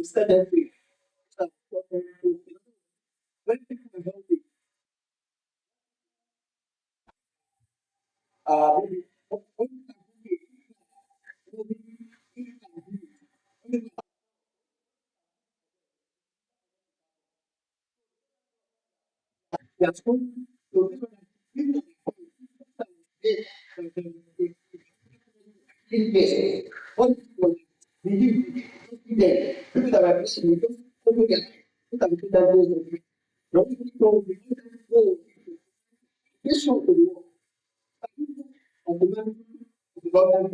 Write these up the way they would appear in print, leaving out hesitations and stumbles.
set them free. When people are healthy, maybe when they are supposed to this one, people yes, what was the youth, them, people that were pushing, we just open their eyes, look at the people that goes on. No people go, this one to the world, and the man of the government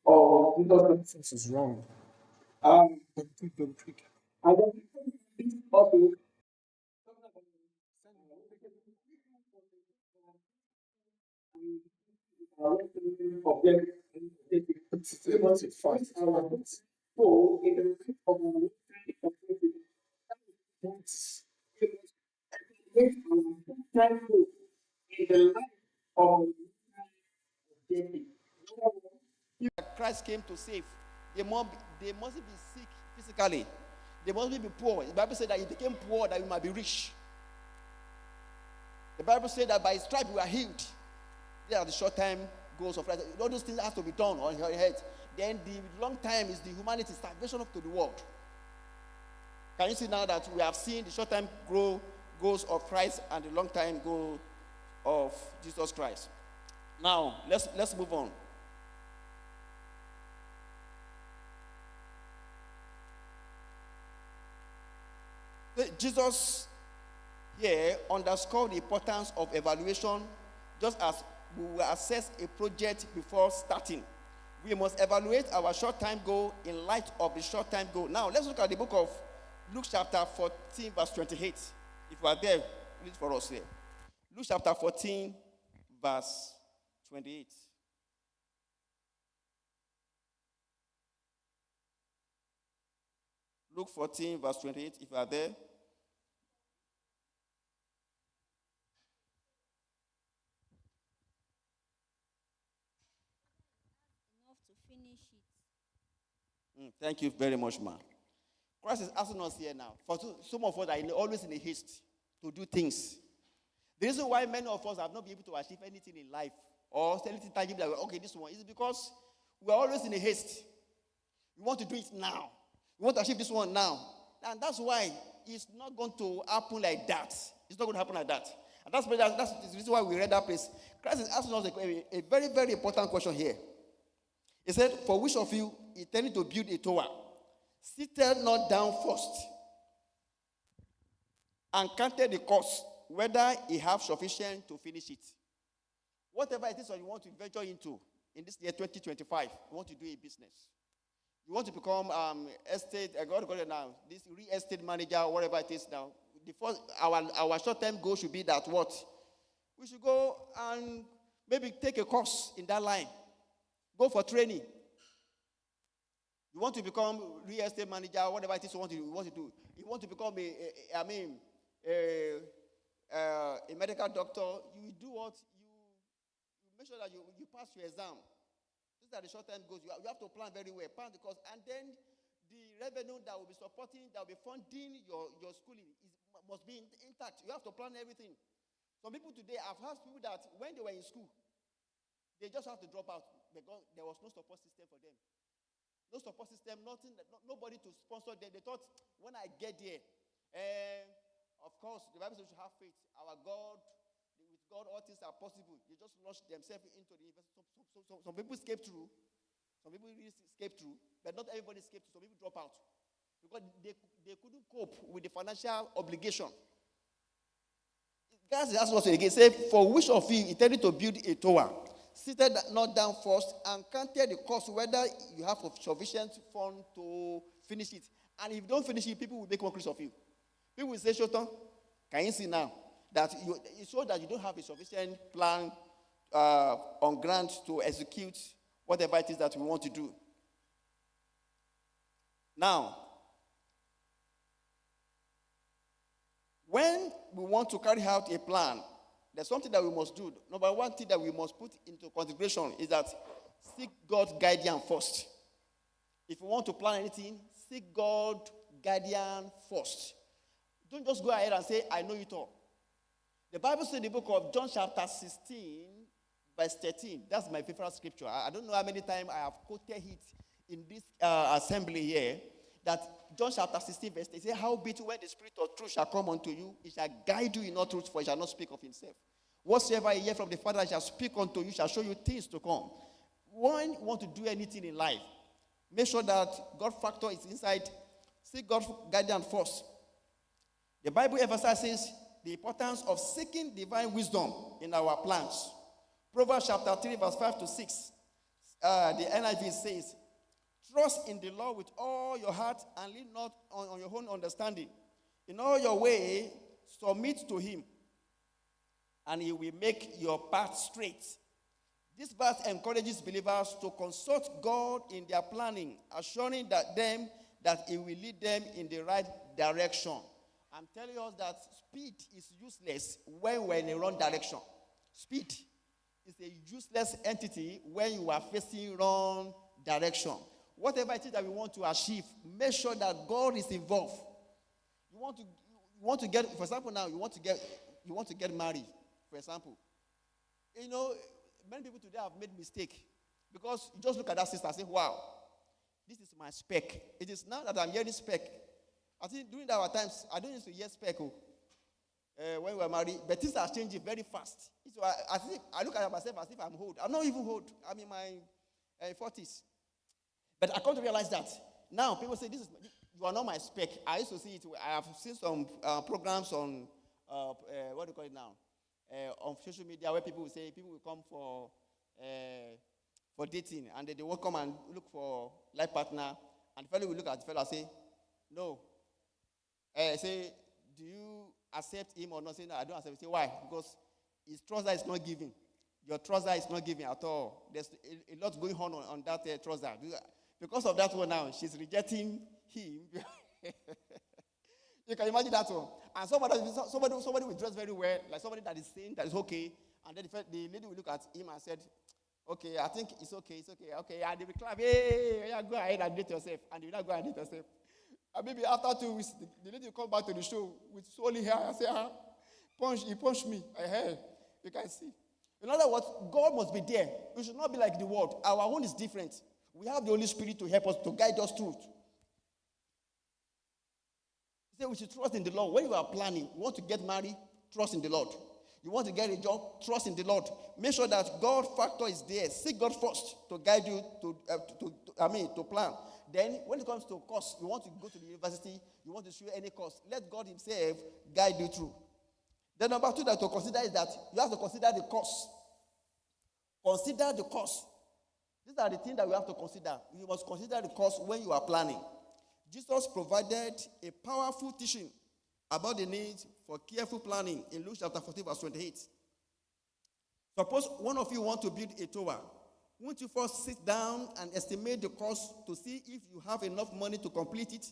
or because this is wrong. And then also object it's 3 months, it's 5 hours. So in the of months, make our time go in the life of David. That Christ came to save. They mustn't be sick physically. They mustn't be poor. The Bible said that he became poor that we might be rich. The Bible said that by his stripe we are healed. These are the short time goals of Christ. All those things have to be done on your head. Then the long time is the humanity salvation up to the world. Can you see now that we have seen the short time goals of Christ and the long time goal of Jesus Christ? Now let's move on. Jesus here underscored the importance of evaluation, just as we will assess a project before starting. We must evaluate our short-time goal in light of the short-time goal. Now, let's look at the book of Luke chapter 14, verse 28. If you are there, read for us here. Luke chapter 14, verse 28. Luke 14, verse 28, if you are there. Enough to finish it. Thank you very much, man. Christ is asking us here now. For some of us are always in a haste to do things. The reason why many of us have not been able to achieve anything in life or anything tangible, like, okay, this one, is because we are always in a haste. We want to do it now. We want to achieve this one now. And that's why it's not going to happen like that. It's not going to happen like that. And that's the reason why we read that place. Christ is asking us a very, very important question here. He said, for which of you intending to build a tower, seated not down first, and counted the cost, whether he have sufficient to finish it. Whatever it is that you want to venture into in this year 2025, you want to do a business. You want to become estate, I got to call it now, this real estate manager, whatever it is now. The first, our short-term goal should be that what? We should go and maybe take a course in that line. Go for training. You want to become real estate manager, whatever it is you want to do. You want to become a medical doctor. You do what? You make sure that you pass your exam. These are the short-term goals. You have to plan very well. Plan the course. And then the revenue that will be supporting, that will be funding your schooling must be intact. You have to plan everything. Some people today, I've heard people that when they were in school, they just have to drop out because there was no support system for them. No support system, nothing, nobody to sponsor them. They thought, when I get there, of course, the Bible says we should have faith. Our God, with God, all things are possible. They just launched themselves into the university. Some people escape through. Some people really escape through, but not everybody escaped through. Some people drop out because they couldn't cope with the financial obligation. God is asking us again, say, for which of you intended to build a tower, seated not down first, and counted the cost, whether you have sufficient fund to finish it. And if you don't finish it, people will make mockery of you. People will say, Shoton, can you see now that it shows that you don't have a sufficient plan on ground to execute whatever it is that we want to do. Now, when we want to carry out a plan, there's something that we must do. Number one thing that we must put into consideration is that seek God's guidance first. If you want to plan anything, seek God's guardian first. Don't just go ahead and say, I know it all. The Bible says in the book of John chapter 16, verse 13. That's my favorite scripture. I don't know how many times I have quoted it in this assembly here. That John chapter 16, verse 13 says, how be it when the Spirit of truth shall come unto you, he shall guide you in all truth, for he shall not speak of himself. Whatsoever you hear from the Father shall speak unto you, shall show you things to come. When you want to do anything in life, make sure that God factor is inside. Seek God's guidance first. The Bible emphasizes the importance of seeking divine wisdom in our plans. Proverbs chapter 3, verse 5 to 6. The NIV says, trust in the Lord with all your heart and lean not on your own understanding. In all your way, submit to him, and he will make your path straight. This verse encourages believers to consult God in their planning, assuring that he will lead them in the right direction. I'm telling us that speed is useless when we're in the wrong direction. Speed is a useless entity when you are facing wrong direction. Whatever it is that we want to achieve, make sure that God is involved. You want to get, for example, now you want to get married, for example. You know, many people today have made mistake because you just look at that sister and say, wow, this is my spec. It is now that I'm hearing spec. I think during our times, I don't used to hear spec when we were married, but things are changing very fast. So I look at myself as if I'm old. I'm not even old. I'm in my 40s. But I come to realize that now people say, you are not my spec. I used to see it. I have seen some programs on, what do you call it now? On social media where people will say, people will come for dating, and they will come and look for life partner, and the fellow will look at the fellow and say, no. Say, do you accept him or not? Say, no, I don't accept him. Say, why? Because his trouser is not giving. Your trouser is not giving at all. There's a lot going on that trouser. Because of that one now, she's rejecting him. You can imagine that one. And somebody will dress very well, like somebody that is saying that is okay, and then the lady will look at him and said, okay, I think it's okay. Okay, and they will clap, hey, yeah, go ahead and date yourself. And you will not go and date yourself. And maybe after 2 weeks, the lady will come back to the show with swollen hair and say, he punched me. You can see. In other words, God must be there. We should not be like the world. Our own is different. We have the Holy Spirit to help us, to guide us through. He said we should trust in the Lord. When you are planning, you want to get married, trust in the Lord. You want to get a job, trust in the Lord. Make sure that God factor is there. Seek God first to guide you to plan. Then, when it comes to course, you want to go to the university, you want to show any course, let God himself guide you through. The number 2 that to consider is that you have to consider the cost. Consider the cost. These are the things that we have to consider. You must consider the cost when you are planning. Jesus provided a powerful teaching about the need for careful planning in Luke chapter 14, verse 28. Suppose one of you want to build a tower. Won't you first sit down and estimate the cost to see if you have enough money to complete it?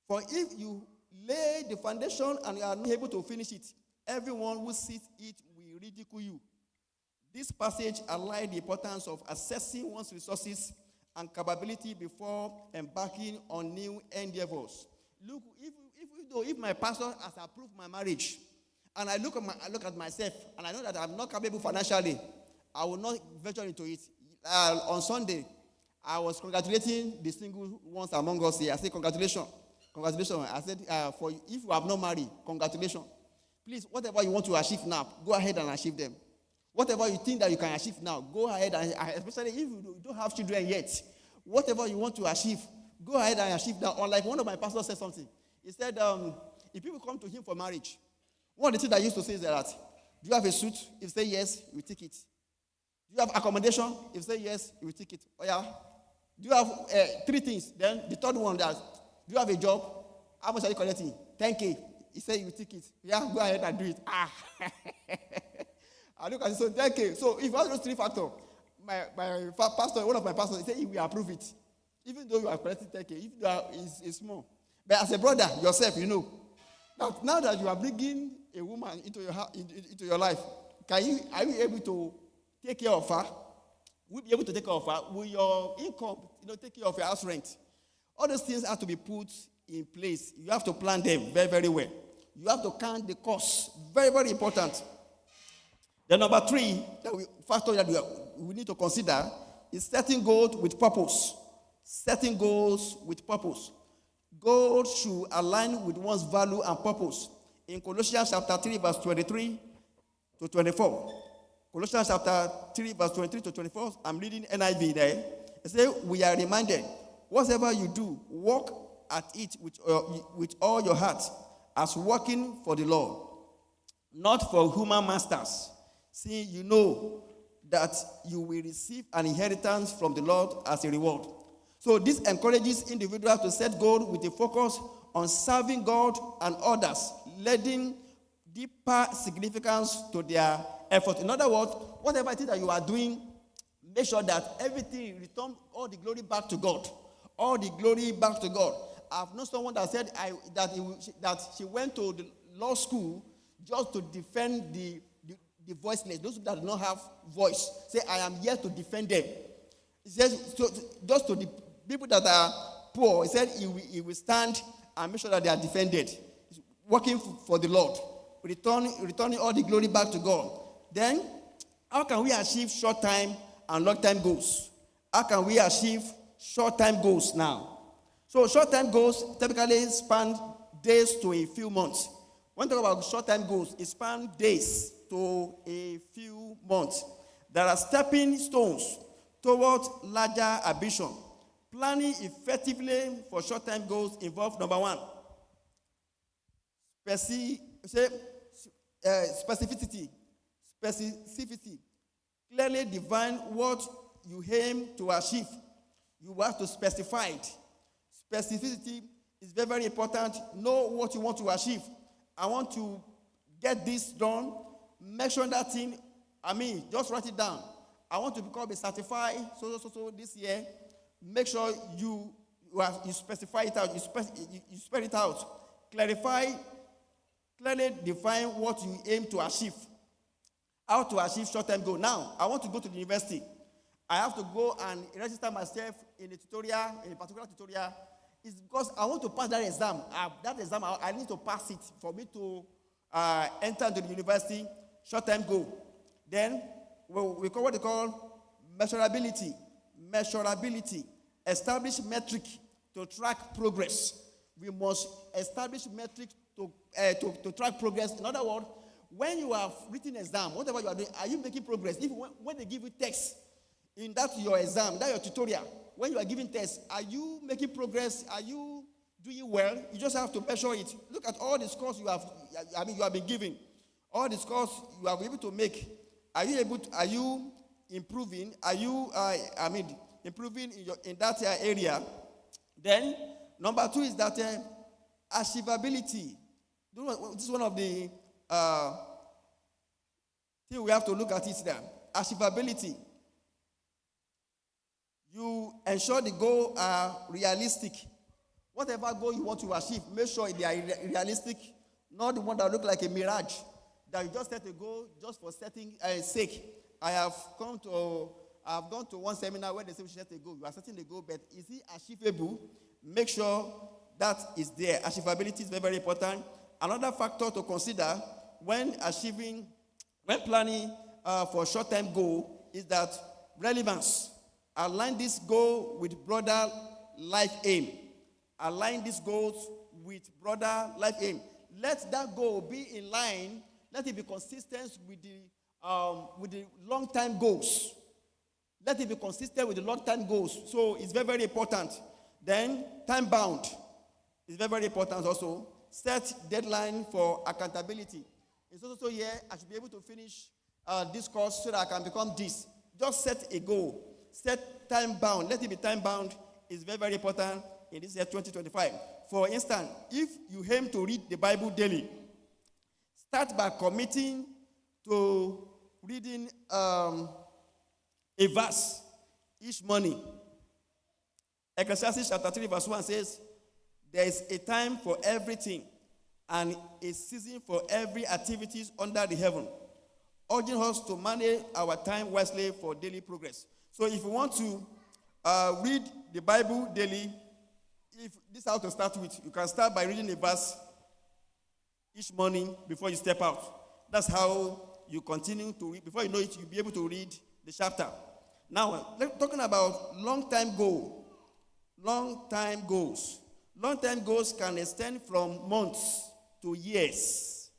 For if you lay the foundation and you are not able to finish it, everyone who sees it will ridicule you. This passage highlights the importance of assessing one's resources and capability before embarking on new endeavors. Look, if my pastor has approved my marriage, and I look at myself, and I know that I'm not capable financially, I will not venture into it. On Sunday, I was congratulating the single ones among us here. I said, congratulations. I said, if you have not married, congratulations. Please, whatever you want to achieve now, go ahead and achieve them. Whatever you think that you can achieve now, go ahead and, especially if you don't have children yet, whatever you want to achieve, go ahead and achieve now. Or like one of my pastors said something. He said, if people come to him for marriage, one of the things that he used to say is that, do you have a suit? If you say yes, we take it. Do you have accommodation? If you say yes, we take it. Oh yeah. Do you have 3 things? Then the third one, that, do you have a job? How much are you collecting? 10K. He said, you take it. Yeah, go ahead and do it. I look at it, so 10K. So if you have those 3 factors, my pastor, one of my pastors, he said he will approve it. Even though you are collecting 10K, if you are, it's small. But as a brother, yourself, you know. Now that you are bringing a woman into your life, are you able to take care of her? Will you be able to take care of her? Will your income, take care of your house rent? All those things have to be put in place. You have to plan them very, very well. You have to count the costs. Very, very important. The number 3 factor that we need to consider is setting goals with purpose. Setting goals with purpose. Goals should align with one's value and purpose. In Colossians chapter 3, verse 23 to 24. Colossians chapter 3, verse 23 to 24. I'm reading NIV there. It says, we are reminded, whatever you do, work at it with all your heart, as working for the Lord, not for human masters. See, you know that you will receive an inheritance from the Lord as a reward. So this encourages individuals to set goals with a focus on serving God and others, lending deeper significance to their effort. In other words, whatever it is that you are doing, make sure that everything returns all the glory back to God. All the glory back to God. I've known someone that said that she went to the law school just to defend the voiceless, those that do not have voice. Say, I am here to defend them. He says, so just to the people that are poor, he said he will stand and make sure that they are defended. He's working for the Lord, returning all the glory back to God. Then, how can we achieve short-time and long-time goals? How can we achieve short-time goals now? So short-time goals typically span days to a few months. When we talk about short-time goals, it spans days to a few months. There are stepping stones towards larger ambition. Planning effectively for short-time goals involves, number 1, specificity. Clearly define what you aim to achieve. You have to specify it. Specificity is very, very important. Know what you want to achieve. I want to get this done. Make sure that thing, just write it down. I want to become a certified so this year. Make sure you specify it out. You spell it out. Clarify, clearly define what you aim to achieve. How to achieve short-term goal. Now, I want to go to the university. I have to go and register myself in a particular tutorial. It's because I want to pass that exam. I need to pass it for me to enter into the university. Short-term goal. Then, we call what they call measurability. Establish metric to track progress. We must establish metric to track progress. In other words, when you have written exam, whatever you are doing, are you making progress? When they give you text in your exam, your tutorial, when you are giving tests, are you making progress? Are you doing well? You just have to measure it. Look at all the scores you have been given. All the scores you are able to make. Are you improving? Are you improving in that area? Then number 2 is that achievability. This is one of the things we have to look at it there. Achievability. You ensure the goals are realistic. Whatever goal you want to achieve, make sure they are realistic, not the one that look like a mirage, that you just set a goal just for setting sake. I have gone to one seminar where they say we should set a goal. You are setting the goal, but is it achievable? Make sure that is there. Achievability is very, very important. Another factor to consider when planning for short-term goal is that relevance. Align this goal with broader life aim. Align these goals with broader life aim. Let that goal be in line. Let it be consistent with the long-term goals. Let it be consistent with the long-term goals. So it's very, very important. Then time-bound is very, very important also. Set deadline for accountability. It's also here I should be able to finish this course so that I can become this. Just set a goal. Set time-bound. Let it be time-bound. It's very, very important in this year 2025. For instance, if you aim to read the Bible daily, start by committing to reading a verse each morning. Ecclesiastes chapter 3 verse 1 says, there is a time for everything and a season for every activities under the heaven, urging us to manage our time wisely for daily progress. So if you want to read the Bible daily, If this is how to start with, you can start by reading a verse each morning before you step out. That's how you continue to read. Before you know it, you'll be able to read the chapter. Now, talking about long-time goal. Long-time goals. Long-time goals can extend from months to years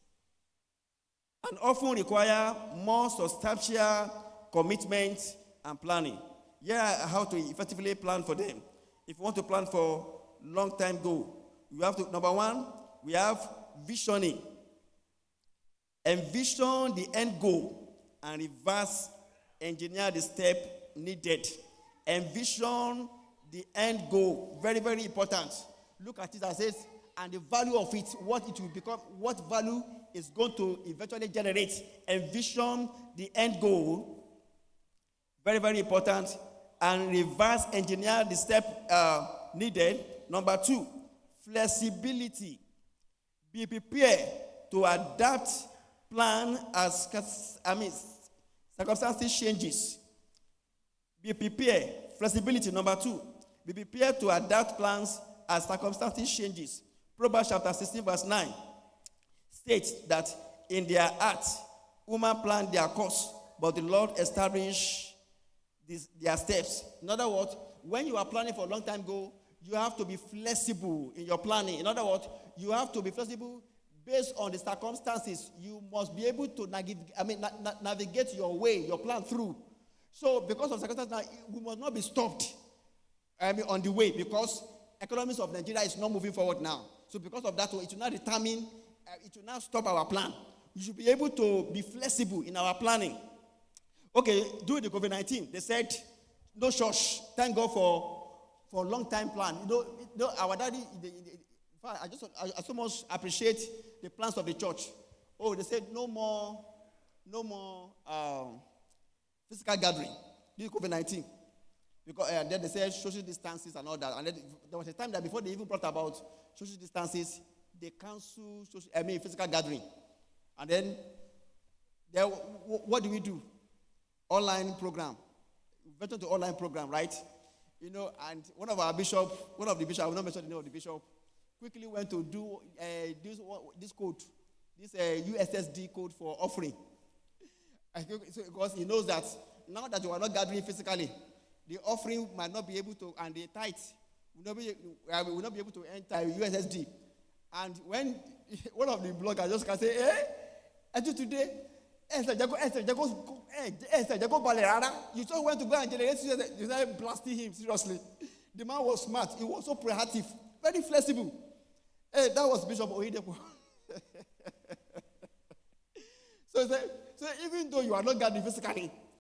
and often require more substantial commitment and planning. Here are how to effectively plan for them. If you want to plan for long-time goal, you have to, number one, we have visioning. Envision the end goal and reverse engineer the step needed. Envision the end goal. Very, very important. Look at it and says, and the value of it, what it will become, what value is going to eventually generate. Envision the end goal. Very, very important. And reverse engineer the step needed. Number two, flexibility. Be prepared to adapt plan as circumstances changes. Be prepared. Flexibility. Number two, be prepared to adapt plans as circumstances changes. Proverbs chapter 16 verse 9 states that in their heart, women plan their course, but the Lord established their steps. In other words, when you are planning for a long time goal, you have to be flexible in your planning. In other words, you have to be flexible based on the circumstances. You must be able to navigate your way, your plan through. So because of circumstances, we must not be stopped on the way, because economics of Nigeria is not moving forward now. So because of that, it will not determine, it will not stop our plan. We should be able to be flexible in our planning. Okay, during the COVID-19, they said no church. Thank God for a long time plan. You know our daddy. I so much appreciate the plans of the church. Oh, they said no more physical gathering during COVID-19, because then they said social distances and all that. And then there was a time that before they even brought about social distances, they canceled physical gathering. And then what do we do? Online program. We went to online program, right? And one of the bishops, I will not mention the name of the bishop, quickly went to do this code, this USSD code for offering. Because he knows that now that you are not gathering physically, the offering might not be able to, and the tithe will not be able to enter USSD. And when one of the bloggers just can say, I do today, you just went to go and generate, you started blasting him seriously. The man was smart. He was so proactive, very flexible. That was Bishop Oyedepo. So even though you are not gathering physically,